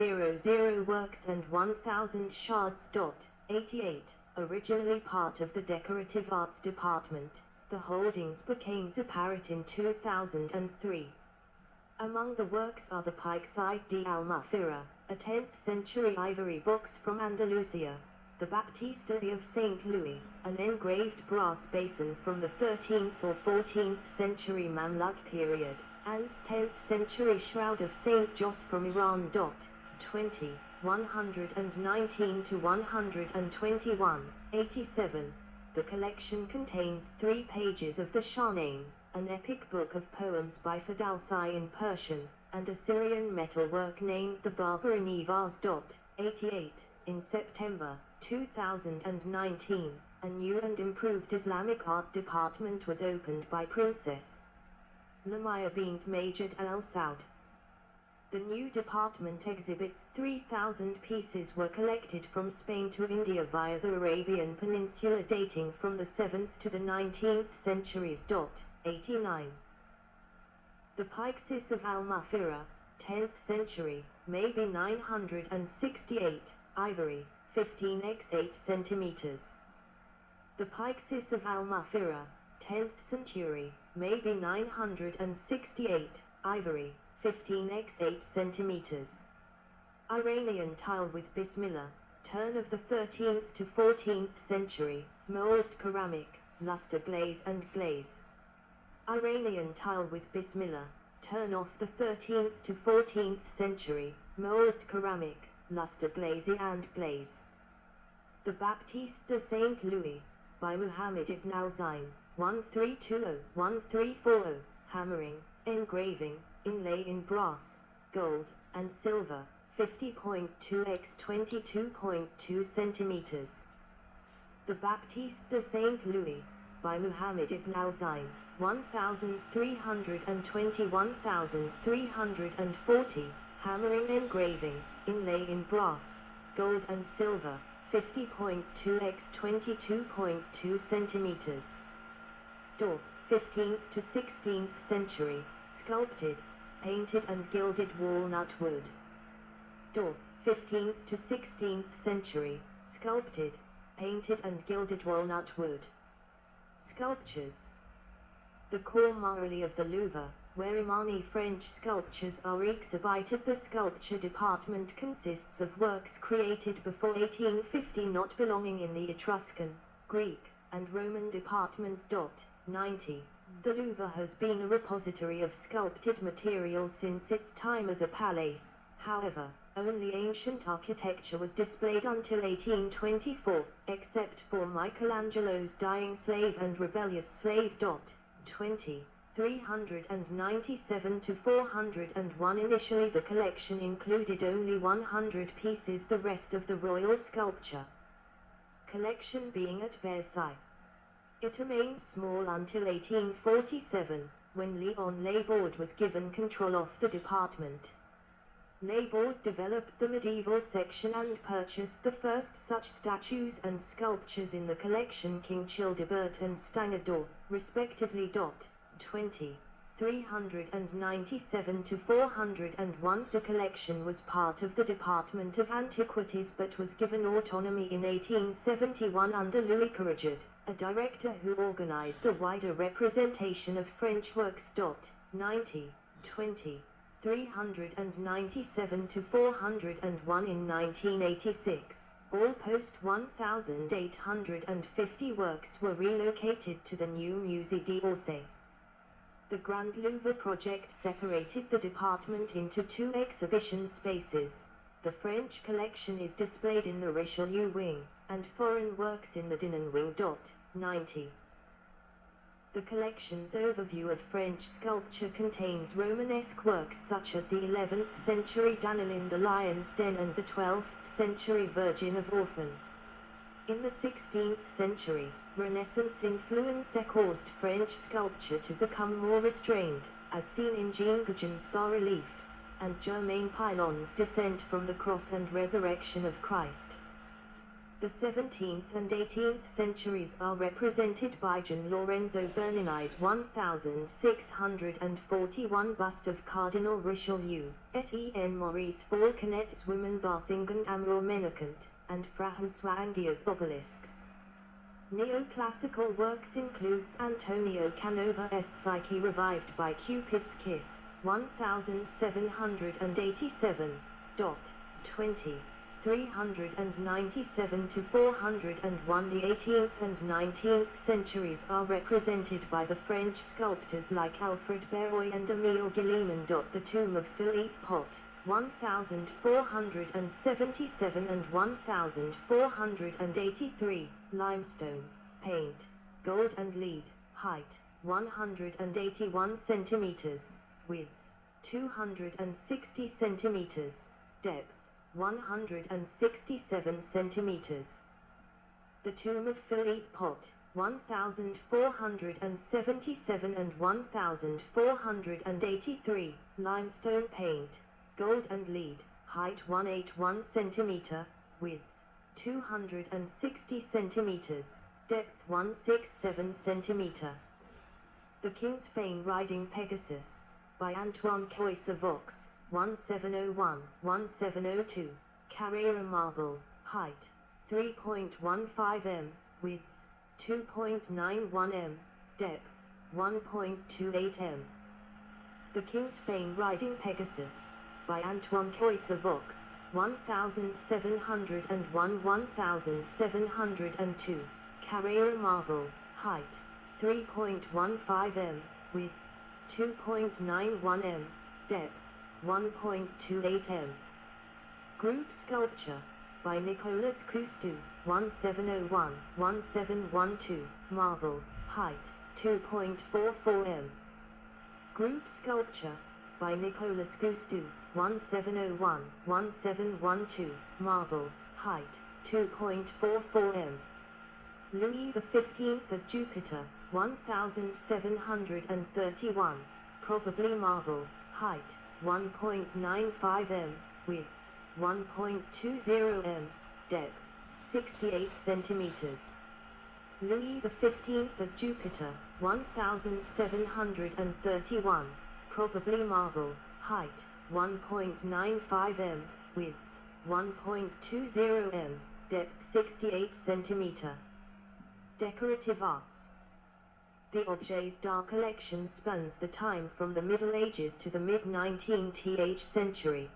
00 works and 1000 shards. 88. Originally part of the Decorative Arts Department, the holdings became separate in 2003. Among the works are the Pikeside de Almafira, a 10th century ivory box from Andalusia, the Baptistery of St. Louis, an engraved brass basin from the 13th or 14th century Mamluk period, and 10th century shroud of St. Jos from Iran. 20. 119 to 121, 87. The collection contains 3 pages of the Shahnaim, an epic book of poems by Ferdowsi in Persian, and a Syrian metalwork named the Barbarani Vase. 88. In September 2019, a new and improved Islamic art department was opened by Princess Lamia bint Majid Al Saud. The new department exhibits 3,000 pieces were collected from Spain to India via the Arabian Peninsula dating from the 7th to the 19th centuries. 89. The Pyxis of Al-Mafira, 10th century, maybe 968, ivory, 15 x 8 centimeters. The Pyxis of Al-Mafira, 10th century, maybe 968, ivory, 15 x 8 centimeters. Iranian tile with Bismillah, turn of the 13th to 14th century, mold ceramic, luster glaze and glaze. Iranian tile with Bismillah, turn of the 13th to 14th century, mold ceramic, luster glaze and glaze. The Baptiste de St. Louis, by Muhammad ibn al-Zayn, 1320-1340, hammering, engraving, inlay in brass, gold, and silver, 50.2 x 22.2 centimeters. The Baptiste de St. Louis, by Muhammad ibn al-Zayn, 1320-1340, hammering engraving, inlay in brass, gold and silver, 50.2 x 22.2 centimeters. Door, 15th to 16th century, sculpted, painted and gilded walnut wood. Door, 15th to 16th century, sculpted, painted and gilded walnut wood. Sculptures. The Cour Marly of the Louvre, where Imani French sculptures are exhibited. The sculpture department consists of works created before 1850 not belonging in the Etruscan, Greek, and Roman department. 90. The Louvre has been a repository of sculpted material since its time as a palace. However, only ancient architecture was displayed until 1824, except for Michelangelo's Dying Slave and Rebellious Slave. 20. 397 to 401. Initially the collection included only 100 pieces, the rest of the royal sculpture collection being at Versailles. It remained small until 1847, when Léon Laborde was given control of the department. Laborde developed the medieval section and purchased the first such statues and sculptures in the collection, King Childebert and Stangador, respectively. 20. 397 to 401. The collection was part of the Department of Antiquities but was given autonomy in 1871 under Louis Courageux, a director who organized a wider representation of French works. 90. 20. 397 to 401. In 1986, all post 1,850 works were relocated to the new Musée d'Orsay. The Grand Louvre project separated the department into 2 exhibition spaces. The French collection is displayed in the Richelieu wing, and foreign works in the Dinan wing. 90. The collection's overview of French sculpture contains Romanesque works such as the 11th century Daniel in the Lion's Den and the 12th century Virgin of Orphan. In the 16th century, Renaissance influence caused French sculpture to become more restrained, as seen in Jean Goujon's bas-reliefs, and Germain Pilon's Descent from the Cross and Resurrection of Christ. The 17th and 18th centuries are represented by Gian Lorenzo Bernini's 1641 bust of Cardinal Richelieu, Etienne Maurice Falconet's women bathing and Amour Menacant, and François Angier's obelisks. Neoclassical works includes Antonio Canova's Psyche revived by Cupid's Kiss, 1787. 20. 397 to 401. The 18th and 19th centuries are represented by the French sculptors like Alfred Béroy and Émile Guillemon. The tomb of Philippe Pot, 1477 and 1483, limestone, paint, gold and lead, height, 181 centimeters, width, 260 centimeters, depth, 167 centimeters. The tomb of Philippe Pot, 1477 and 1483, limestone paint, gold and lead, height 181 centimeter, width 260 centimeters, depth 167 centimeter. The King's Fame Riding Pegasus, by Antoine Coyce-Vaux, 1701-1702, Carrara marble, height 3.15 m, width 2.91 m, depth 1.28 m. The King's Fame Riding Pegasus, by Antoine Coyce-Vaux, 1701-1702, Carrara marble, height 3.15 m, width 2.91 m, depth 1.28 m. Group Sculpture, by Nicolas Cousteau, 1701-1712, marble, height 2.44 m. Group Sculpture, by Nicolas Cousteau, 1701-1712, marble, height 2.44 m. Louis XV as Jupiter, 1731, probably marble, height 1.95 m, width 1.20 m, depth 68 centimeters. Louis XV as Jupiter, 1731, probably marble, height 1.95 m, width 1.20 m, depth 68 centimeter. Decorative Arts. The Objets d'Art collection spans the time from the Middle Ages to the mid-19th century.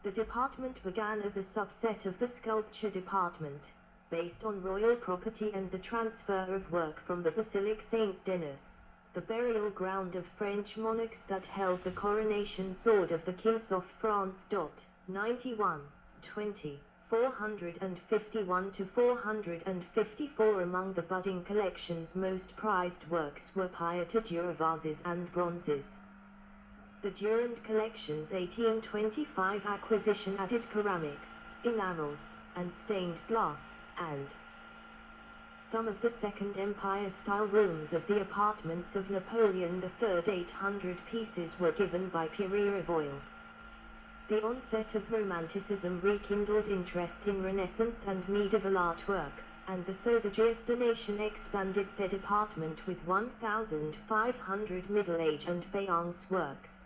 The department began as a subset of the sculpture department, based on royal property and the transfer of work from the Basilique Saint-Denis, the burial ground of French monarchs that held the coronation sword of the kings of France. 91, 20. 451 to 454. Among the budding collection's most prized works were Pieter vases and bronzes. The Durand collection's 1825 acquisition added ceramics, enamels, and stained glass, and some of the Second Empire-style rooms of the apartments of Napoleon III. 800 pieces were given by Pierre Avoyle. The onset of Romanticism rekindled interest in Renaissance and medieval artwork, and the Sauvagerie of the Nation expanded their department with 1,500 Middle Age and Faience works.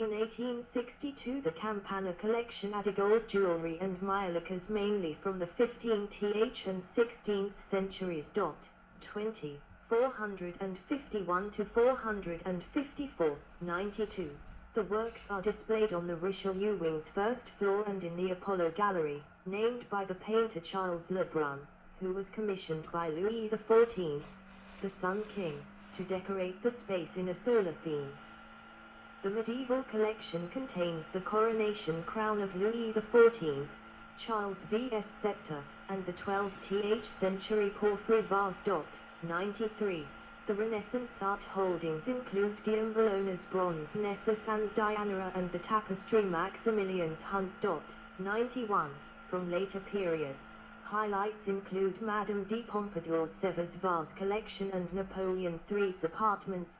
In 1862 the Campana collection added gold jewelry and maiolikas mainly from the 15th and 16th centuries. 20. 451 to 454, 92. The works are displayed on the Richelieu wing's first floor and in the Apollo Gallery, named by the painter Charles Lebrun, who was commissioned by Louis XIV, the Sun King, to decorate the space in a solar theme. The medieval collection contains the coronation crown of Louis XIV, Charles VS scepter, and the 12th century porphyry vase. 93. The Renaissance art holdings include Guillaume Bologna's bronze Nessus and Diana and the tapestry Maximilian's Hunt. 91. From later periods, highlights include Madame de Pompadour's Sevres vase collection and Napoleon III's apartments.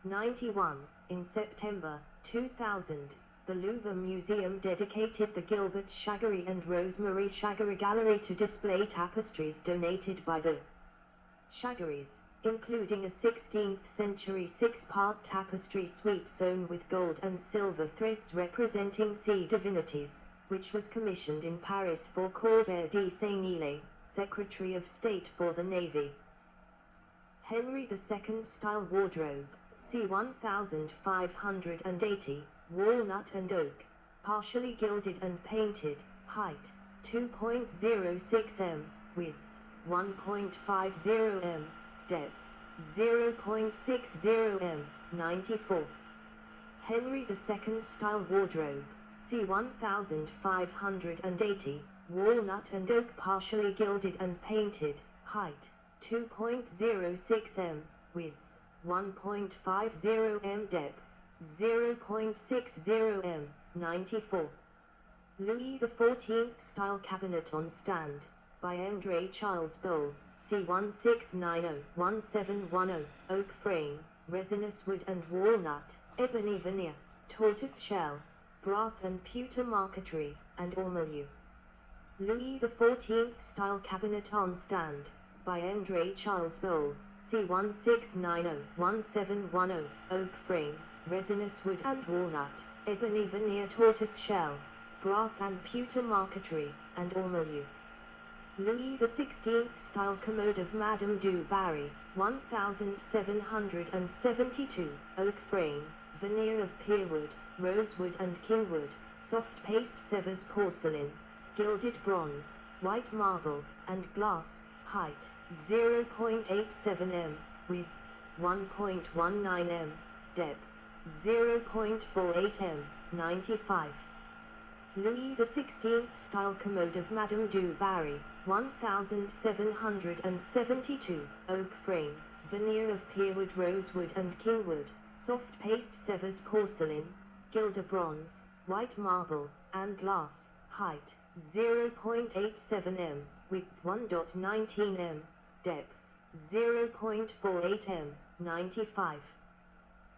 91. In September 2000, The Louvre Museum dedicated the Gilbert Chagoury and Rosemary Chagoury Gallery to display tapestries donated by the Chagourys, including a 16th-century six-part tapestry suite sewn with gold and silver threads representing sea divinities, which was commissioned in Paris for Corbert de Seignelay, Secretary of State for the Navy. Henry II style wardrobe, c. 1580, walnut and oak, partially gilded and painted, height 2.06 m, width 1.50 m, depth 0.60 m, 94. Henry II style wardrobe, c. 1580, walnut and oak, partially gilded and painted, height 2.06 m, width 1.50 m, depth 0.60 m, 94. Louis XIV style cabinet on stand, by André Charles Boll, c. 1690-1710, oak frame, resinous wood and walnut, ebony veneer, tortoise shell, brass and pewter marquetry, and ormolu. Louis XIV style cabinet on stand, by André Charles Boll, c. 1690-1710, oak frame, resinous wood and walnut, ebony veneer, tortoise shell, brass and pewter marquetry, and ormolu. Louis XVI style commode of Madame du Barry, 1772, oak frame, veneer of pierwood, rosewood and kingwood, soft paste Sevres porcelain, gilded bronze, white marble, and glass, height 0.87 m, width 1.19 m, depth 0.48 m, 95. Louis XVI style commode of Madame du Barry, 1772, oak frame, veneer of pierwood, rosewood and kingwood, soft paste Sevres porcelain, gilder bronze, white marble, and glass, height 0.87 m, width 1.19 m, depth 0.48 m, 95.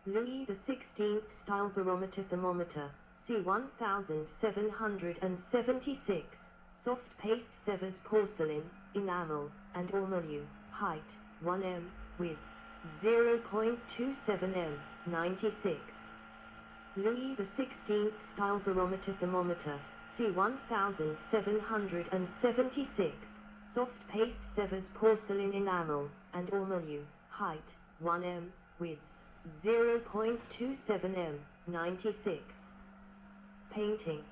Louis XVI style barometer thermometer, c. 1776, soft paste Sevres porcelain, enamel, and ormolu, height 1 m, width 0.27 m, 96. Louis XVI style barometer thermometer, c. 1776, soft paste Sevres porcelain, enamel, and ormolu, height 1 m, width 0.27 m, 96. Painting.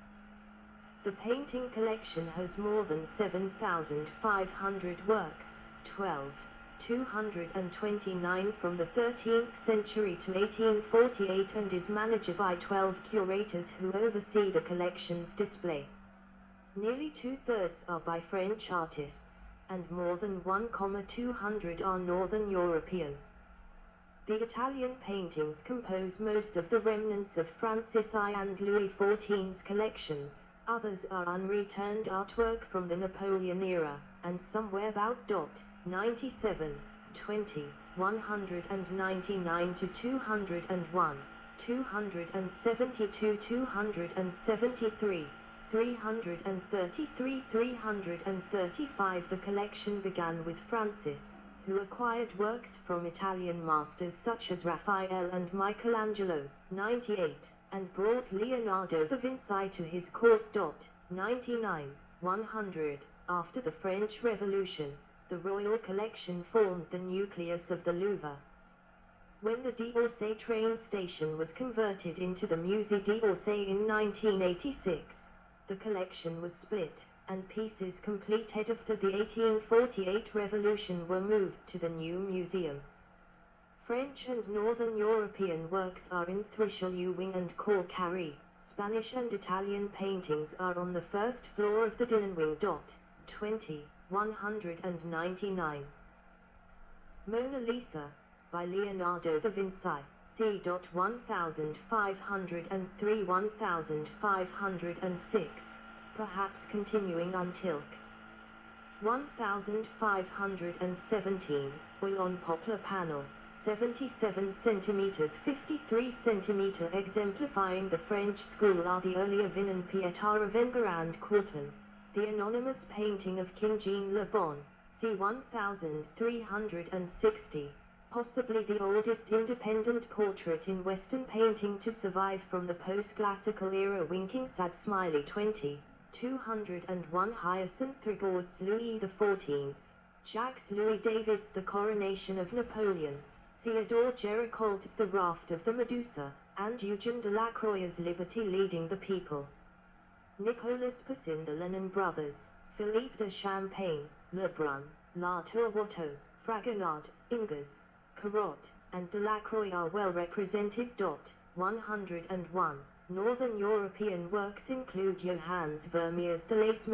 The painting collection has more than 7,500 works, 229 from the 13th century to 1848, and is managed by 12 curators who oversee the collection's display. Nearly two-thirds are by French artists, and more than 1,200 are Northern European. The Italian paintings compose most of the remnants of Francis I and Louis XIV's collections. Others are unreturned artwork from the Napoleon era, and some were about 97, 20, 199 to 201, 272, 273, 333, 335. The collection began with Francis, who acquired works from Italian masters such as Raphael and Michelangelo, 98, and brought Leonardo da Vinci to his court. 99, 100. After the French Revolution, the royal collection formed the nucleus of the Louvre. When the d'Orsay train station was converted into the Musée d'Orsay in 1986, the collection was split, and pieces completed after the 1848 revolution were moved to the new museum. French and Northern European works are in Richelieu wing and Cour Carré. Spanish and Italian paintings are on the first floor of the Dinan wing. 20, 199. Mona Lisa, by Leonardo da Vinci, c. 1503-1506, perhaps continuing until 1517, oil on poplar panel, 77 cm 53 cm exemplifying the French school are the early Avin and Pietà and Courton. The anonymous painting of King Jean Le Bon, c. 1360, possibly the oldest independent portrait in Western painting to survive from the post-classical era. Winking sad smiley 20, 201 Hyacinth regards Louis XIV. Jacques Louis David's The Coronation of Napoleon. Theodore Géricault's The Raft of the Medusa, and Eugène Delacroix's Liberty Leading the People. Nicolas Poussin, the Lennon Brothers, Philippe de Champagne, Lebrun, La Tour Watteau, Fragonard, Ingres, Corot, and Delacroix are well represented. 101. Northern European works include Johannes Vermeer's The Lace